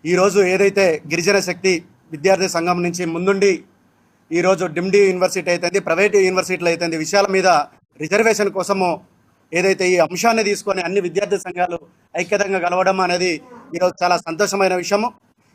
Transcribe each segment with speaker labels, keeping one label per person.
Speaker 1: ఈరోజు ఏదైతే గిరిజన శక్తి విద్యార్థి సంఘం నుంచి ముందుండి ఈరోజు డిమ్డి యూనివర్సిటీ అయితే ప్రైవేట్ యూనివర్సిటీలు అయితే విషయాల మీద రిజర్వేషన్ కోసము ఏదైతే ఈ అంశాన్ని తీసుకొని అన్ని విద్యార్థి సంఘాలు ఐక్యతంగా కలవడం అనేది ఈరోజు చాలా సంతోషమైన విషయము.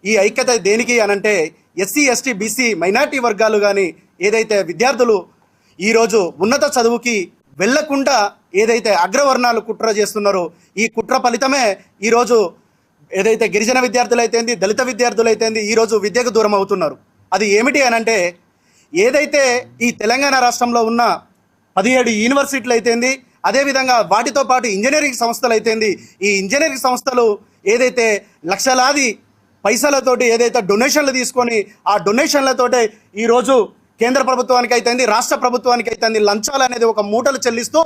Speaker 1: ఈ ఐక్యత దేనికి అనంటే ఎస్సీ ఎస్టీ బీసీ మైనార్టీ వర్గాలు కానీ ఏదైతే విద్యార్థులు ఈరోజు ఉన్నత చదువుకి వెళ్లకుండా ఏదైతే అగ్రవర్ణాలు కుట్ర చేస్తున్నారో ఈ కుట్ర ఫలితమే ఈరోజు ఏదైతే గిరిజన విద్యార్థులు అయితేంది దళిత విద్యార్థులు అయితేంది ఈరోజు విద్యకు దూరం అవుతున్నారు. అది ఏమిటి అనంటే ఏదైతే ఈ తెలంగాణ రాష్ట్రంలో ఉన్న 17 యూనివర్సిటీలు అయితేంది అదేవిధంగా వాటితో పాటు ఇంజనీరింగ్ సంస్థలు అయితేంది ఈ ఇంజనీరింగ్ సంస్థలు ఏదైతే లక్షలాది పైసలతోటి ఏదైతే డొనేషన్లు తీసుకొని ఆ డొనేషన్లతోటే ఈరోజు కేంద్ర ప్రభుత్వానికి అయితేంది రాష్ట్ర ప్రభుత్వానికి అయితేంది లంచాలు అనేది ఒక మూటలు చెల్లిస్తూ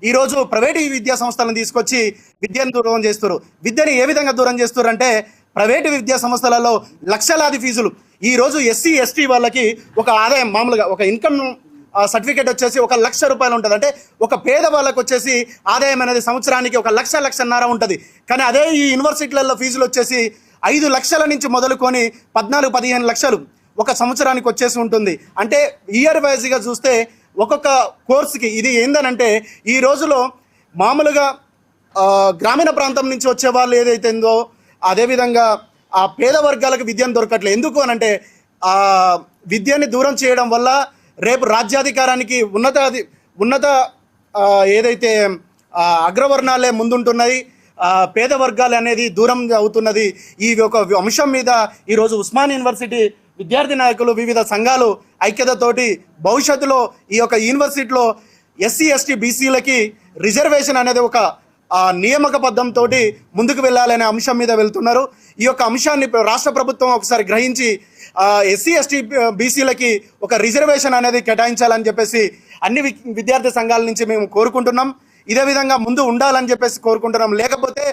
Speaker 1: ఈరోజు ప్రైవేటు విద్యా సంస్థలను తీసుకొచ్చి విద్యను దూరం చేస్తారు. విద్యని ఏ విధంగా దూరం చేస్తారు అంటే ప్రైవేటు విద్యా సంస్థలలో లక్షలాది ఫీజులు. ఈరోజు ఎస్సీ ఎస్టీ వాళ్ళకి ఒక ఆదాయం మామూలుగా ఒక ఇన్కమ్ సర్టిఫికేట్ వచ్చేసి 1 లక్ష రూపాయలు ఉంటుంది. అంటే ఒక పేద వాళ్ళకు వచ్చేసి ఆదాయం అనేది సంవత్సరానికి 1 లక్ష 1.5 లక్షలు ఉంటుంది. కానీ అదే ఈ యూనివర్సిటీలలో ఫీజులు వచ్చేసి 5 లక్షల నుంచి మొదలుకొని 14-15 లక్షలు ఒక సంవత్సరానికి వచ్చేసి ఉంటుంది. అంటే ఇయర్ వైజ్గా చూస్తే ఒక్కొక్క కోర్సుకి ఇది ఏందనంటే ఈ రోజులో మామూలుగా గ్రామీణ ప్రాంతం నుంచి వచ్చే వాళ్ళు ఏదైతుందో అదేవిధంగా ఆ పేద వర్గాలకు విద్యను దొరకట్లేదు. ఎందుకు అనంటే విద్యని దూరం చేయడం వల్ల రేపు రాజ్యాధికారానికి ఉన్నత ఏదైతే అగ్రవర్ణాలే ముందుంటున్నాయి, పేద వర్గాలు అనేది దూరం అవుతున్నది. ఈ ఒక అంశం మీద ఈరోజు ఉస్మాన్ యూనివర్సిటీ విద్యార్థి నాయకులు వివిధ సంఘాలు ఐక్యతతోటి భవిష్యత్తులో ఈ యొక్క యూనివర్సిటీలో ఎస్సీ ఎస్టీ బీసీలకి రిజర్వేషన్ అనేది ఒక నియామకబద్ధంతో ముందుకు వెళ్ళాలనే అంశం మీద వెళ్తున్నారు. ఈ యొక్క అంశాన్ని రాష్ట్ర ప్రభుత్వం ఒకసారి గ్రహించి ఎస్సీ ఎస్టీ బీసీలకి ఒక రిజర్వేషన్ అనేది కేటాయించాలని చెప్పేసి అన్ని విద్యార్థి సంఘాల నుంచి మేము కోరుకుంటున్నాం. ఇదే విధంగా ముందు ఉండాలని చెప్పేసి కోరుకుంటున్నాం. లేకపోతే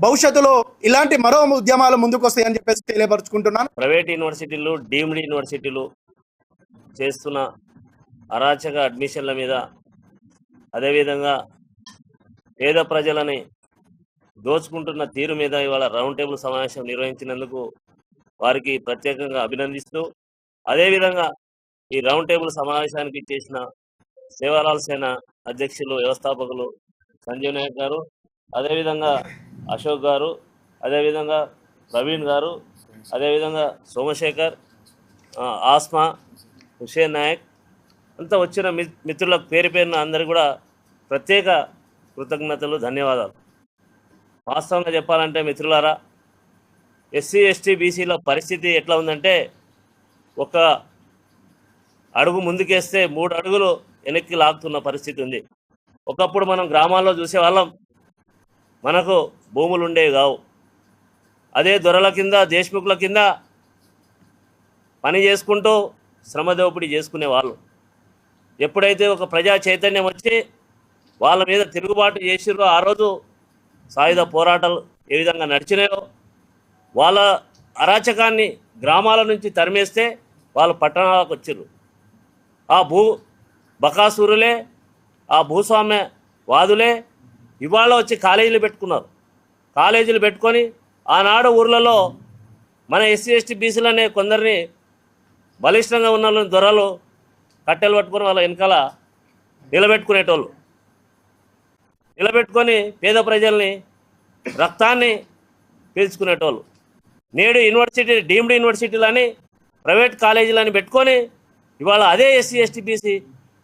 Speaker 1: భవిష్యత్తులో ఇలాంటి మరో ఉద్యమాలు ముందుకు వస్తాయని చెప్పేసి తెలియపరుచుకుంటున్నాను.
Speaker 2: ప్రైవేట్ యూనివర్సిటీలు డీమ్డ్ యూనివర్సిటీలు చేస్తున్న అరాచక అడ్మిషన్ల మీద అదేవిధంగా పేద ప్రజలని దోచుకుంటున్న తీరు మీద ఇవాళ రౌండ్ టేబుల్ సమావేశం నిర్వహించినందుకు వారికి ప్రత్యేకంగా అభినందిస్తూ అదేవిధంగా ఈ రౌండ్ టేబుల్ సమావేశానికి చేసిన సేవాలాల్ సేన అధ్యక్షులు వ్యవస్థాపకులు సంజీవ్ నాయక్ గారు, అదేవిధంగా అశోక్ గారు, అదేవిధంగా ప్రవీణ్ గారు, అదేవిధంగా సోమశేఖర్, ఆస్మా, హుషేన్ నాయక్ అంతా వచ్చిన మిత్రులకు పేరు పేరున అందరికీ కూడా ప్రత్యేక కృతజ్ఞతలు, ధన్యవాదాలు. వాస్తవంగా చెప్పాలంటే మిత్రులారా, ఎస్సీ ఎస్టీ బీసీల పరిస్థితి ఎట్లా ఉందంటే ఒక అడుగు ముందుకేస్తే 3 అడుగులు వెనక్కి లాగుతున్న పరిస్థితి ఉంది. ఒకప్పుడు మనం గ్రామాల్లో చూసేవాళ్ళం, మనకు భూములు ఉండేవి కావు. అదే దొరల కింద దేశముఖుల కింద పని చేసుకుంటూ శ్రమ దోపిడీ చేసుకునేవాళ్ళు. ఎప్పుడైతే ఒక ప్రజా చైతన్యం వచ్చి వాళ్ళ మీద తిరుగుబాటు చేసిరో ఆ రోజు సాయుధ పోరాటాలు ఏ విధంగా నడిచినాయో వాళ్ళ అరాచకాన్ని గ్రామాల నుంచి తరిమేస్తే వాళ్ళు పట్టణాలకు వచ్చిర్రు. ఆ బకాసురులే, ఆ భూస్వామ్య వాదులే ఇవాళ వచ్చి కాలేజీలు పెట్టుకున్నారు. కాలేజీలు పెట్టుకొని ఆనాడు ఊర్లలో మన ఎస్సీ ఎస్టీ బీసీలనే కొందరిని బలిష్టంగా ఉన్న వాళ్ళని దొరలు కట్టెలు పట్టుకొని వాళ్ళ వెనకాల నిలబెట్టుకునేటోళ్ళు, నిలబెట్టుకొని పేద ప్రజల్ని రక్తాన్ని పీల్చుకునేటోళ్ళు. నేడు యూనివర్సిటీ డీమ్డ్ యూనివర్సిటీలని ప్రైవేట్ కాలేజీలని పెట్టుకొని ఇవాళ అదే ఎస్సీ ఎస్టీ బీసీ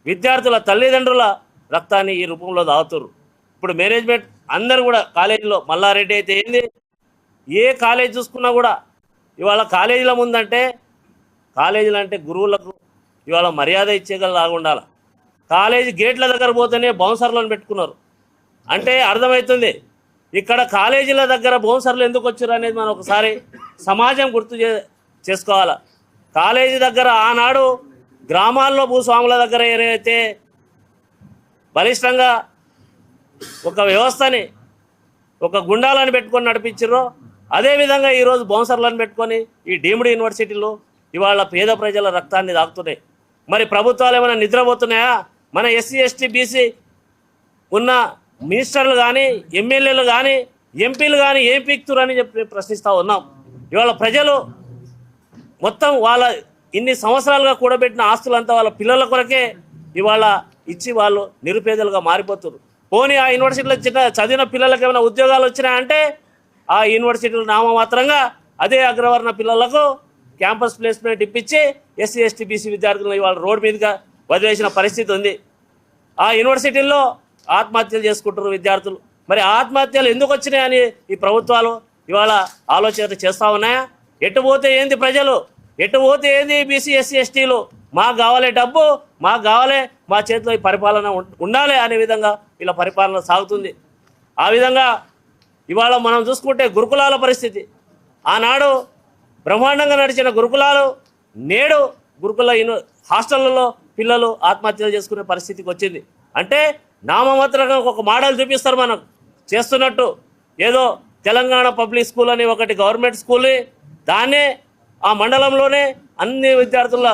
Speaker 2: విద్యార్థుల తల్లిదండ్రుల రక్తాన్ని ఈ రూపంలో దాగుతున్నారు. ఇప్పుడు మేనేజ్మెంట్ అందరూ కూడా కాలేజీలో మల్లారెడ్డి అయితే ఏంది, ఏ కాలేజ్ చూసుకున్నా కూడా ఇవాళ కాలేజీల ముందంటే కాలేజీలు అంటే గురువులకు ఇవాళ మర్యాద ఇచ్చేగలలాగా ఉండాలి. కాలేజీ గేట్ల దగ్గర పోతేనే బౌన్సర్లను పెట్టుకున్నారు. అంటే అర్థమవుతుంది ఇక్కడ కాలేజీల దగ్గర బౌన్సర్లు ఎందుకు వచ్చారు అనేది మనం ఒకసారి సమాజం గుర్తు చేసుకోవాలి. కాలేజీ దగ్గర ఆనాడు గ్రామాల్లో భూస్వాముల దగ్గర ఏదైతే బలిష్టంగా ఒక వ్యవస్థని ఒక గుండాలను పెట్టుకొని నడిపించారో అదేవిధంగా ఈరోజు బౌన్సర్లను పెట్టుకొని ఈ డీమ్డ్ యూనివర్సిటీలు ఇవాళ పేద ప్రజల రక్తాన్ని దాక్కుతున్నాయి. మరి ప్రభుత్వాలు ఏమైనా నిద్రపోతున్నాయా? మన ఎస్సీ ఎస్టీ బీసీ ఉన్న మినిస్టర్లు కానీ ఎమ్మెల్యేలు కానీ ఎంపీలు కానీ ఏం పీక్తురు అని చెప్పి ప్రశ్నిస్తూ ఉన్నాం. ఇవాళ ప్రజలు మొత్తం వాళ్ళ ఇన్ని సంవత్సరాలుగా కూడబెట్టిన ఆస్తులంతా వాళ్ళ పిల్లల కొరకే ఇవాళ ఇచ్చి వాళ్ళు నిరుపేదలుగా మారిపోతున్నారు. పోనీ ఆ యూనివర్సిటీలో చదివిన పిల్లలకు ఏమైనా ఉద్యోగాలు వచ్చినాయంటే ఆ యూనివర్సిటీలు నామమాత్రంగా అదే అగ్రవర్ణ పిల్లలకు క్యాంపస్ ప్లేస్మెంట్ ఇప్పించి ఎస్సీ ఎస్టీ బీసీ విద్యార్థులను ఇవాళ రోడ్డు మీదుగా వదిలేసిన పరిస్థితి ఉంది. ఆ యూనివర్సిటీల్లో ఆత్మహత్యలు చేసుకుంటున్నారు విద్యార్థులు. మరి ఆత్మహత్యలు ఎందుకు వచ్చినాయని ఈ ప్రభుత్వాలు ఇవాళ ఆలోచన చేస్తూ ఉన్నాయా? ఎటు పోతే ఏంది ప్రజలు, ఎటు పోతే ఏంది బీసీ ఎస్సీ ఎస్టీలు, మాకు కావాలి డబ్బు, మాకు కావాలి, మా చేతిలో ఈ పరిపాలన ఉండాలి అనే విధంగా ఇలా పరిపాలన సాగుతుంది. ఆ విధంగా ఇవాళ మనం చూసుకుంటే గురుకులాల పరిస్థితి, ఆనాడు బ్రహ్మాండంగా నడిచిన గురుకులాలు నేడు గురుకుల హాస్టళ్లలో పిల్లలు ఆత్మహత్యలు చేసుకునే పరిస్థితికి వచ్చింది. అంటే నామమాత్రంగా ఒక మోడల్ చూపిస్తారు మనకు చేస్తున్నట్టు. ఏదో తెలంగాణ పబ్లిక్ స్కూల్ అని ఒకటి గవర్నమెంట్ స్కూల్, దాన్నే ఆ మండలంలోనే అన్ని విద్యార్థుల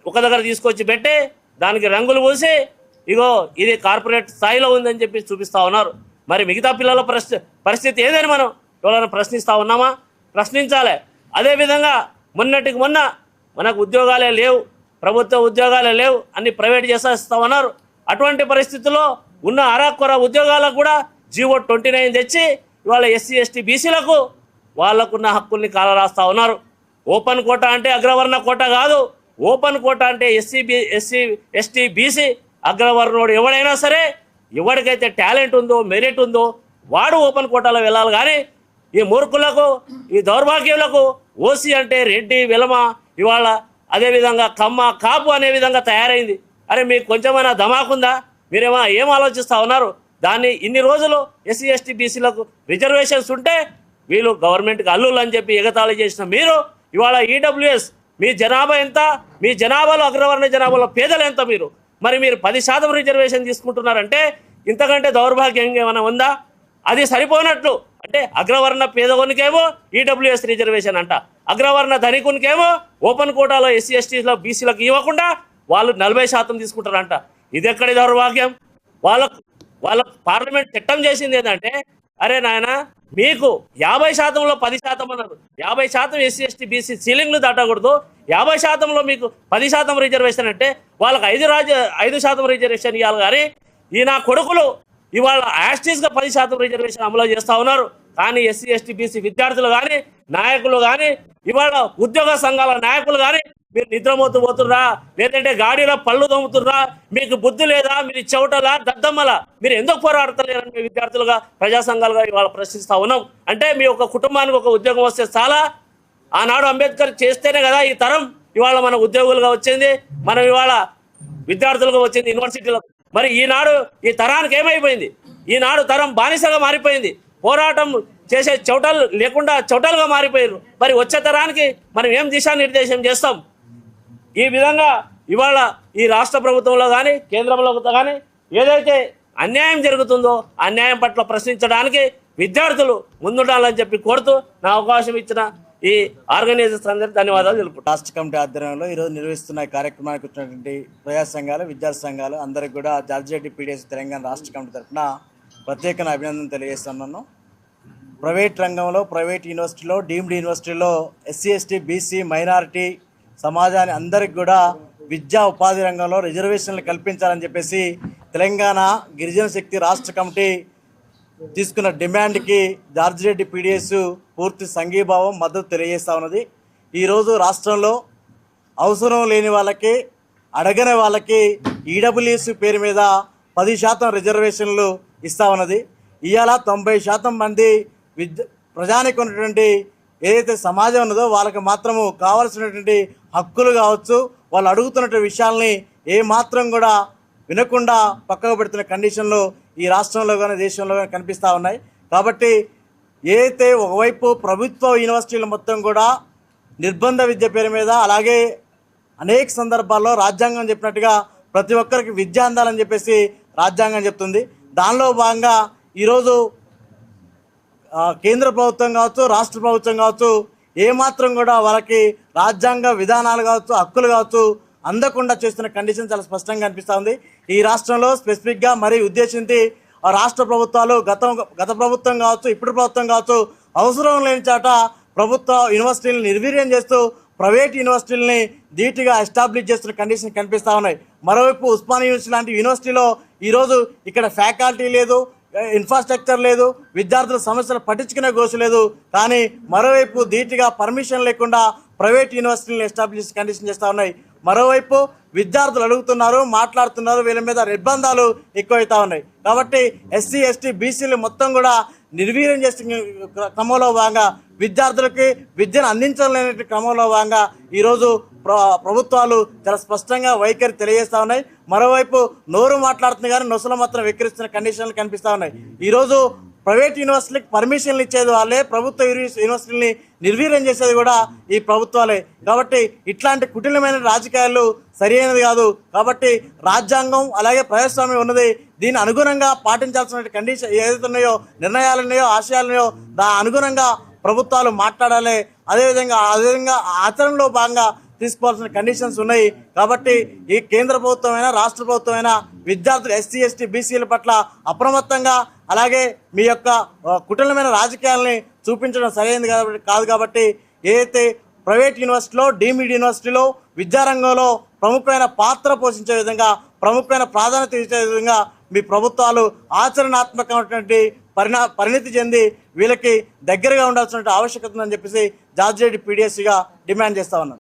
Speaker 2: ఒక దగ్గర తీసుకొచ్చి పెట్టి దానికి రంగులు పూసి ఇగో ఇది కార్పొరేట్ స్థాయిలో ఉందని చెప్పి చూపిస్తూ ఉన్నారు. మరి మిగతా పిల్లల పరిస్థితి ఏదని మనం ఎవరైనా ప్రశ్నిస్తూ ఉన్నామా? ప్రశ్నించాలి. అదేవిధంగా మొన్నటికి మొన్న మనకు ఉద్యోగాలే లేవు, ప్రభుత్వ ఉద్యోగాలే లేవు, అన్ని ప్రైవేట్ చేసేస్తూ ఉన్నారు. అటువంటి పరిస్థితుల్లో ఉన్న అరాకొర ఉద్యోగాలకు కూడా జీవో 29 తెచ్చి ఇవాళ ఎస్సీ ఎస్టీ బీసీలకు వాళ్ళకున్న హక్కుల్ని కాలరాస్తూ ఉన్నారు. ఓపెన్ కోటా అంటే అగ్రవర్ణ కోట కాదు, ఓపెన్ కోటా అంటే ఎస్సీ ఎస్టీ బీసీ అగ్రవర్ణుడు ఎవడైనా సరే, ఎవరికైతే టాలెంట్ ఉందో మెరిట్ ఉందో వాడు ఓపెన్ కోటాలో వెళ్ళాలి. కానీ ఈ మూర్ఖులకు, ఈ దౌర్భాగ్యులకు ఓసీ అంటే రెడ్డి వెలమ ఇవాళ అదేవిధంగా కమ్మ కాపు అనే విధంగా తయారైంది. అరే మీకు కొంచెమైనా ధమాకుందా? మీరేమో ఏం ఆలోచిస్తూ ఉన్నారు? దాన్ని ఇన్ని రోజులు ఎస్సీ ఎస్టీ బీసీలకు రిజర్వేషన్స్ ఉంటే వీళ్ళు గవర్నమెంట్కి అల్లులు అని చెప్పి ఎగతాళి చేసిన మీరు ఇవాళ ఈడబ్ల్యూఎస్ మీ జనాభా ఎంత, మీ జనాభాలో అగ్రవర్ణ జనాభాలో పేదలు ఎంత మీరు 10% రిజర్వేషన్ తీసుకుంటున్నారంటే ఇంతకంటే దౌర్భాగ్యం ఏమైనా ఉందా? అది సరిపోనట్లు అంటే అగ్రవర్ణ పేదవనికేమో ఈడబ్ల్యూఎస్ రిజర్వేషన్ అంట, అగ్రవర్ణ ధనికునికేమో ఓపెన్ కోటాలో ఎస్సీ ఎస్టీలో బీసీలకు ఇవ్వకుండా వాళ్ళు 40% తీసుకుంటారంట. ఇది ఎక్కడి దౌర్భాగ్యం? వాళ్ళ పార్లమెంట్ చట్టం చేసింది ఏంటంటే, అరే నాయన మీకు 50%లో 10% అన్నారు, 50% ఎస్సీ ఎస్టీ బీసీ సీలింగ్లు దాటకూడదు, 50%లో మీకు 10% రిజర్వేషన్ అంటే వాళ్ళకి 5% రిజర్వేషన్ ఇవ్వాలి. కానీ ఈ నా కొడుకులు ఇవాళ యాస్టీస్గా 10% రిజర్వేషన్ అమలు చేస్తూ ఉన్నారు. కానీ ఎస్సీ ఎస్టీ బీసీ విద్యార్థులు కానీ నాయకులు కానీ ఇవాళ ఉద్యోగ సంఘాల నాయకులు కానీ మీరు నిద్రమోతూ పోతుర్రా, లేదంటే గాడిలో పళ్ళు దొమ్ముతుర్రా, మీకు బుద్ధి లేదా, మీరు చెవటలా దద్దమ్మలా, మీరు ఎందుకు పోరాడతలేరని మీ విద్యార్థులుగా ప్రజా సంఘాలుగా ఇవాళ ప్రశ్నిస్తూ ఉన్నాం. అంటే మీ ఒక కుటుంబానికి ఒక ఉద్యోగం వస్తే చాలా, ఆనాడు అంబేద్కర్ చేస్తేనే కదా ఈ తరం ఇవాళ మన ఉద్యోగులుగా వచ్చింది, మనం ఇవాళ విద్యార్థులుగా వచ్చింది యూనివర్సిటీలో. మరి ఈనాడు ఈ తరానికి ఏమైపోయింది? ఈనాడు తరం బానిసగా మారిపోయింది, పోరాటం చేసే చౌటలు లేకుండా చౌటలుగా మారిపోయారు. మరి వచ్చే తరానికి మనం ఏం దిశానిర్దేశం చేస్తాం? ఈ విధంగా ఇవాళ ఈ రాష్ట్ర ప్రభుత్వంలో కానీ కేంద్రంలో కానీ ఏదైతే అన్యాయం జరుగుతుందో అన్యాయం పట్ల ప్రశ్నించడానికి విద్యార్థులు ముందుండాలని చెప్పి కోరుతూ నా అవకాశం ఇచ్చిన ఈ ఆర్గనైజర్స్ అందరికీ ధన్యవాదాలు తెలుపుకుంటాను.
Speaker 3: రాష్ట్ర కమిటీ ఆధ్వర్యంలో ఈరోజు నిర్వహిస్తున్న ఈ కార్యక్రమానికి వచ్చినటువంటి ప్రజా సంఘాలు, విద్యార్థి సంఘాలు అందరికీ కూడా జార్జిరెడ్డి పీడిఎస్ తెలంగాణ రాష్ట్ర కమిటీ తరఫున ప్రత్యేక అభినందనలు తెలియజేస్తున్నాను. ప్రైవేట్ రంగంలో, ప్రైవేట్ యూనివర్సిటీలో, డీమ్డ్ యూనివర్సిటీలో ఎస్సీ ఎస్టీ బీసీ మైనారిటీ సమాజాన్ని అందరికి కూడా విద్యా ఉపాధి రంగంలో రిజర్వేషన్లు కల్పించాలని చెప్పేసి తెలంగాణ గిరిజన శక్తి రాష్ట్ర కమిటీ తీసుకున్న డిమాండ్కి జార్జిరెడ్డి పీడిఎస్ పూర్తి సంఘీభావం మద్దతు తెలియజేస్తూ ఉన్నది. ఈరోజు రాష్ట్రంలో అవసరం లేని వాళ్ళకి, అడగని వాళ్ళకి ఈడబ్ల్యూఎస్ పేరు మీద 10% రిజర్వేషన్లు ఇస్తూ ఉన్నది. ఇవాళ 90% మంది ప్రజానికి ఉన్నటువంటి ఏదైతే సమాజం ఉన్నదో వాళ్ళకి మాత్రము కావాల్సినటువంటి హక్కులు కావచ్చు, వాళ్ళు అడుగుతున్నటువంటి విషయాల్ని ఏమాత్రం కూడా వినకుండా పక్కకు పెడుతున్న కండిషన్లు ఈ రాష్ట్రంలో కానీ దేశంలో కానీ కనిపిస్తూ ఉన్నాయి. కాబట్టి ఏదైతే ఒకవైపు ప్రభుత్వ యూనివర్సిటీలు మొత్తం కూడా నిర్బంధ విద్య పేరు మీద, అలాగే అనేక సందర్భాల్లో రాజ్యాంగం చెప్పినట్టుగా ప్రతి ఒక్కరికి విద్య అందాలని చెప్పేసి రాజ్యాంగం చెప్తుంది. దానిలో భాగంగా ఈరోజు కేంద్ర ప్రభుత్వం కావచ్చు, రాష్ట్ర ప్రభుత్వం కావచ్చు, ఏమాత్రం కూడా వాళ్ళకి రాజ్యాంగ విధానాలు కావచ్చు, హక్కులు కావచ్చు అందకుండా చేస్తున్న కండిషన్ చాలా స్పష్టంగా కనిపిస్తూ ఉంది. ఈ రాష్ట్రంలో స్పెసిఫిక్గా మరీ ఉద్దేశించి రాష్ట్ర ప్రభుత్వాలు గత ప్రభుత్వం కావచ్చు, ఇప్పుడు ప్రభుత్వం కావచ్చు అవసరం లేని చాట ప్రభుత్వ యూనివర్సిటీలను నిర్వీర్యం చేస్తూ ప్రైవేట్ యూనివర్సిటీలని ధీటుగా ఎస్టాబ్లిష్ చేస్తున్న కండిషన్ కనిపిస్తూ ఉన్నాయి. మరోవైపు ఉస్మానియా యూనివర్సిటీ లాంటి యూనివర్సిటీలో ఈరోజు ఇక్కడ ఫ్యాకల్టీ లేదు, ఇన్ఫ్రాస్ట్రక్చర్ లేదు, విద్యార్థుల సమస్యలు పట్టించుకునే గోసు లేదు. కానీ మరోవైపు ధీటుగా పర్మిషన్ లేకుండా ప్రైవేట్ యూనివర్సిటీలను ఎస్టాబ్లిష్ కండిషన్ చేస్తూ ఉన్నాయి. మరోవైపు విద్యార్థులు అడుగుతున్నారు, మాట్లాడుతున్నారు, వీళ్ళ మీద నిర్బంధాలు ఎక్కువవుతా ఉన్నాయి. కాబట్టి ఎస్సీ ఎస్టీ బీసీలు మొత్తం కూడా నిర్వీర్యం చేసిన క్రమంలో భాగంగా విద్యార్థులకి విద్యను అందించలేని క్రమంలో భాగంగా ఈరోజు ప్రభుత్వాలు చాలా స్పష్టంగా వైఖరి తెలియజేస్తూ ఉన్నాయి. మరోవైపు నోరు మాట్లాడుతుంది కానీ నొసలు మాత్రం వెక్కిరిస్తున్న కండిషన్లు కనిపిస్తూ ఉన్నాయి. ఈరోజు ప్రైవేట్ యూనివర్సిటీలకు పర్మిషన్లు ఇచ్చేది వాళ్ళే, ప్రభుత్వ యూనివర్సిటీని నిర్వీర్యం చేసేది కూడా ఈ ప్రభుత్వాలే. కాబట్టి ఇట్లాంటి కుటిలమైన రాజకీయాలు సరైనది కాదు. కాబట్టి రాజ్యాంగం అలాగే ప్రజాస్వామ్యం ఉన్నది, దీని అనుగుణంగా పాటించాల్సిన కండిషన్ ఏదైతే ఉన్నాయో, నిర్ణయాలు ఉన్నాయో, ఆశయాలు ఉన్నాయో దాని అనుగుణంగా ప్రభుత్వాలు మాట్లాడాలి. అదేవిధంగా ఆచరణలో భాగంగా తీసుకోవాల్సిన కండిషన్స్ ఉన్నాయి. కాబట్టి ఈ కేంద్ర ప్రభుత్వమైనా రాష్ట్ర ప్రభుత్వమైనా విద్యార్థులు ఎస్సీ ఎస్టీ బీసీల పట్ల అప్రమత్తంగా అలాగే మీ యొక్క కుటిలమైన రాజకీయాలని చూపించడం సరైనది కాదు. కాబట్టి ఏదైతే ప్రైవేట్ యూనివర్సిటీలో, డీమ్డ్ యూనివర్సిటీలో విద్యారంగంలో ప్రముఖమైన పాత్ర పోషించే విధంగా, ప్రముఖమైన ప్రాధాన్యత ఇచ్చే విధంగా మీ ప్రభుత్వాలు ఆచరణాత్మకమైనటువంటి పరిణితి చెంది వీళ్ళకి దగ్గరగా ఉండాల్సిన ఆవశ్యకత ఉందని చెప్పేసి జార్జిరెడ్డి పీడిఎస్సీగా డిమాండ్ చేస్తా ఉన్నాను.